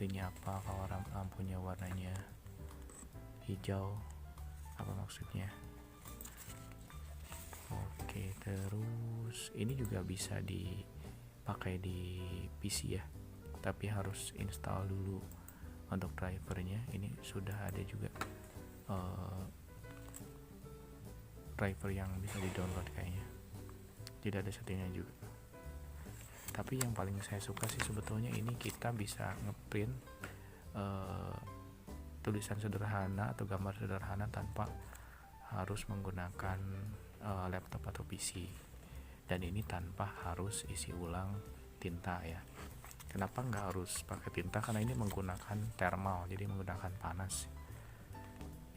artinya apa kalau lampunya warnanya hijau, apa maksudnya. Oke, terus ini juga bisa dipakai di PC ya, tapi harus install dulu untuk drivernya. Ini sudah ada juga driver yang bisa di download kayaknya, tidak ada settingnya juga. Tapi yang paling saya suka sih sebetulnya ini kita bisa ngeprint tulisan sederhana atau gambar sederhana tanpa harus menggunakan laptop atau PC, dan ini tanpa harus isi ulang tinta ya. Kenapa nggak harus pakai tinta? Karena ini menggunakan thermal, jadi menggunakan panas.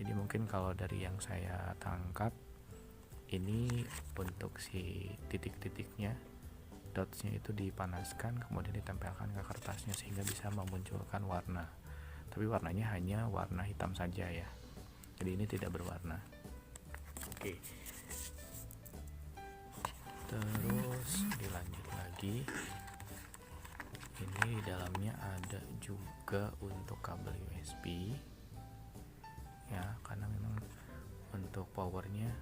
Jadi mungkin kalau dari yang saya tangkap, ini untuk si titik-titiknya, dotsnya itu dipanaskan kemudian ditempelkan ke kertasnya sehingga bisa memunculkan warna, tapi warnanya hanya warna hitam saja ya, jadi ini tidak berwarna. Oke, terus dilanjut lagi, ini di dalamnya ada juga untuk kabel USB ya, karena memang untuk powernya